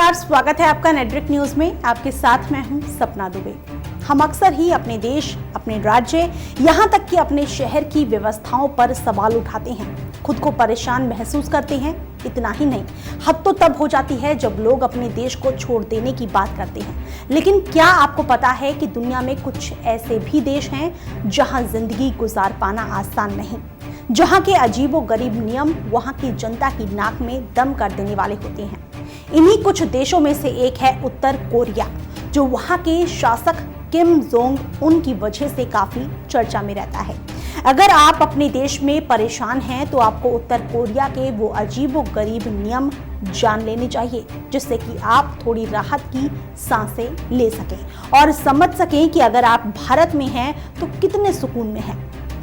नमस्कार, स्वागत है आपका नेटवर्क न्यूज में। आपके साथ मैं हूं सपना दुबे। हम अक्सर ही अपने देश, अपने राज्य, यहाँ तक कि अपने शहर की व्यवस्थाओं पर सवाल उठाते हैं, खुद को परेशान महसूस करते हैं। इतना ही नहीं, हद तो तब हो जाती है जब लोग अपने देश को छोड़ देने की बात करते हैं। लेकिन क्या आपको पता है कि दुनिया में कुछ ऐसे भी देश हैं जहां जिंदगी गुजार पाना आसान नहीं, जहां के अजीबोगरीब नियम वहां की जनता की नाक में दम कर देने वाले होते हैं। इन्हीं कुछ देशों में से एक है उत्तर कोरिया, जो वहां के शासक किम जोंग उन की वजह से काफी चर्चा में रहता है। अगर आप अपने देश में परेशान हैं तो आपको उत्तर कोरिया के वो अजीबोगरीब नियम जान लेने चाहिए, जिससे कि आप थोड़ी राहत की सांसें ले सकें और समझ सकें कि अगर आप भारत में हैं तो कितने सुकून में हैं।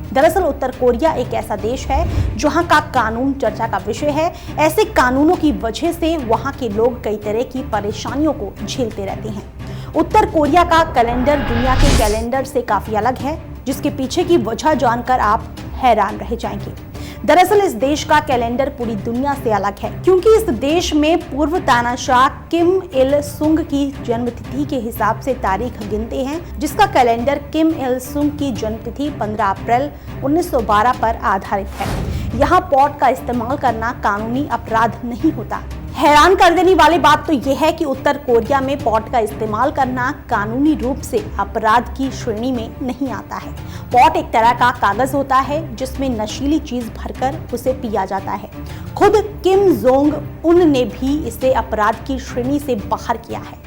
दरअसल उत्तर कोरिया एक ऐसा देश है जहां का कानून चर्चा का विषय है। ऐसे कानूनों की वजह से वहां के लोग कई तरह की परेशानियों को झेलते रहते हैं। उत्तर कोरिया का कैलेंडर दुनिया के कैलेंडर से काफी अलग है, जिसके पीछे की वजह जानकर आप हैरान रह जाएंगे। दरअसल इस देश का कैलेंडर पूरी दुनिया से अलग है, क्योंकि इस देश में पूर्व तानाशाह किम इल सुंग की जन्मतिथि के हिसाब से तारीख गिनते हैं, जिसका कैलेंडर किम इल सुंग की जन्मतिथि 15 अप्रैल 1912 पर आधारित है। यहाँ पॉट का इस्तेमाल करना कानूनी अपराध नहीं होता। हैरान कर देने वाली बात तो यह है कि उत्तर कोरिया में पॉट का इस्तेमाल करना कानूनी रूप से अपराध की श्रेणी में नहीं आता है। पॉट एक तरह का कागज होता है जिसमें नशीली चीज भरकर उसे पिया जाता है। खुद किम जोंग उन ने भी इसे अपराध की श्रेणी से बाहर किया है।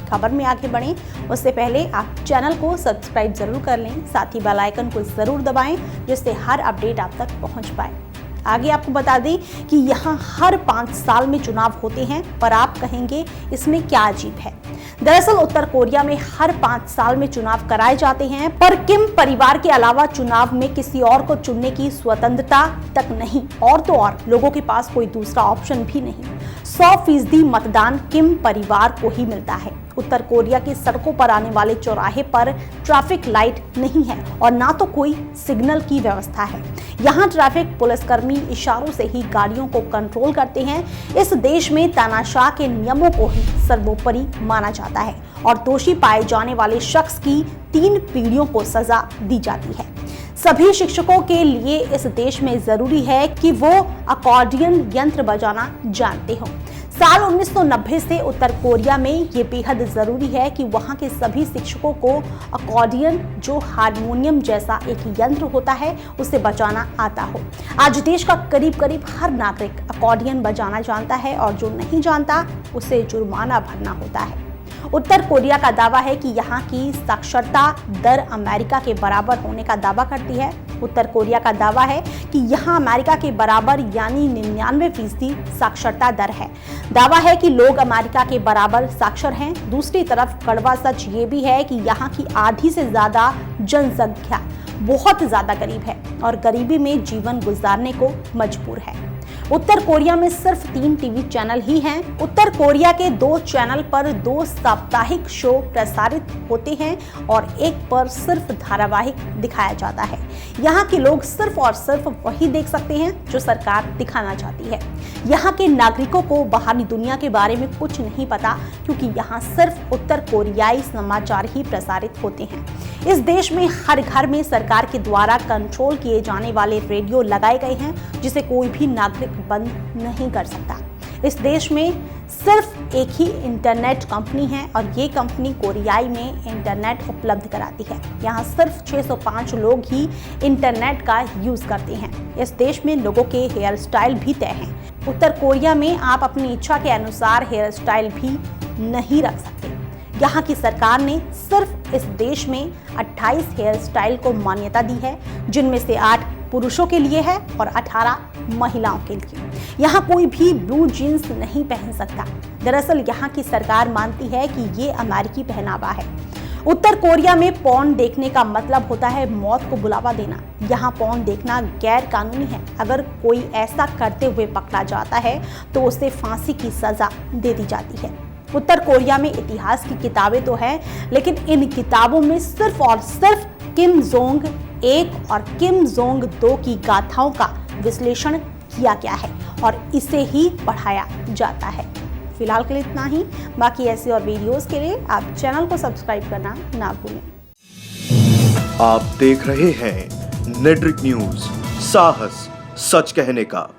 खबर में आगे बढ़ें उससे पहले आप चैनल को सब्सक्राइब जरूर कर लें, साथ ही बेल आइकन को जरूर दबाएं, जिससे हर अपडेट आप तक पहुंच पाए। आगे आपको बता दें कि यहाँ हर 5 साल में चुनाव होते हैं, पर आप कहेंगे इसमें क्या अजीब है। दरअसल उत्तर कोरिया में हर 5 साल में चुनाव कराए जाते हैं, पर किम परिवार के अलावा चुनाव में किसी और को चुनने की स्वतंत्रता तक नहीं, और तो और लोगों के पास कोई दूसरा ऑप्शन भी नहीं। 100% मतदान किम परिवार को ही मिलता है। उत्तर कोरिया की सड़कों पर आने वाले चौराहे पर ट्रैफिक लाइट नहीं है और ना तो कोई सिग्नल की व्यवस्था है। यहाँ ट्रैफिक पुलिसकर्मी इशारों से ही गाड़ियों को कंट्रोल करते हैं। इस देश में तानाशाह के नियमों को ही सर्वोपरि माना जाता है और दोषी पाए जाने वाले शख्स की 3 पीढ़ियों को सजा दी जाती है। सभी शिक्षकों के लिए इस देश में जरूरी है कि वो अकॉर्डियन यंत्र बजाना जानते हो। साल 1990 से उत्तर कोरिया में ये बेहद जरूरी है कि वहाँ के सभी शिक्षकों को अकॉर्डियन, जो हारमोनियम जैसा एक यंत्र होता है, उसे बजाना आता हो। आज देश का करीब करीब हर नागरिक अकॉर्डियन बजाना जानता है और जो नहीं जानता उसे जुर्माना भरना होता है। उत्तर कोरिया का दावा है कि यहाँ की साक्षरता दर अमेरिका के बराबर होने का दावा करती है। उत्तर कोरिया का दावा है कि यहाँ अमेरिका के बराबर यानी 99% साक्षरता दर है। दावा है कि लोग अमेरिका के बराबर साक्षर हैं। दूसरी तरफ कड़वा सच ये भी है कि यहाँ की आधी से ज्यादा जनसंख्या बहुत ज्यादा गरीब है और गरीबी में जीवन गुजारने को मजबूर है। उत्तर कोरिया में सिर्फ 3 टीवी चैनल ही हैं। उत्तर कोरिया के 2 चैनल पर 2 साप्ताहिक शो प्रसारित होते हैं और एक पर सिर्फ धारावाहिक दिखाया जाता है। यहाँ के लोग सिर्फ और सिर्फ वही देख सकते हैं जो सरकार दिखाना चाहती है। यहाँ के नागरिकों को बाहरी दुनिया के बारे में कुछ नहीं पता, क्योंकि यहाँ सिर्फ उत्तर कोरियाई समाचार ही प्रसारित होते हैं। इस देश में हर घर में सरकार के द्वारा कंट्रोल किए जाने वाले रेडियो लगाए गए हैं, जिसे कोई भी नागरिक बंद नहीं कर सकता। इस देश में सिर्फ एक ही इंटरनेट कंपनी है और ये कंपनी कोरियाई में इंटरनेट उपलब्ध कराती है। यहाँ सिर्फ 605 लोग ही इंटरनेट का यूज करते हैं। इस देश में लोगों के हेयर स्टाइल भी तय हैं। उत्तर कोरिया में आप अपनी इच्छा के अनुसार हेयर स्टाइल भी नहीं रख सकते। यहाँ की सरकार ने सिर्फ इस देश में 28 हेयर स्टाइल को मान्यता दी है, जिनमें से 8 पुरुषों के लिए है और 18 महिलाओं के लिए। यहाँ कोई भी ब्लू जीन्स नहीं पहन सकता। दरअसल यहाँ की सरकार मानती है कि ये अमेरिकी पहनावा है। उत्तर कोरिया में पॉर्न देखने का मतलब होता है मौत को बुलावा देना। यहाँ पॉर्न देखना गैर कानूनी है। अगर कोई ऐसा करते हुए पकड़ा जाता है तो उसे फांसी की सजा दे दी जाती है। उत्तर कोरिया में इतिहास की किताबें तो हैं, लेकिन इन किताबों में सिर्फ और सिर्फ किम जोंग 1 और किम जोंग 2 की गाथाओं का विश्लेषण किया गया है और इसे ही पढ़ाया जाता है। फिलहाल के लिए इतना ही। बाकी ऐसे और वीडियोस के लिए आप चैनल को सब्सक्राइब करना ना भूलें। आप देख रहे हैं नेट्रिक न्यूज, साहस सच कहने का।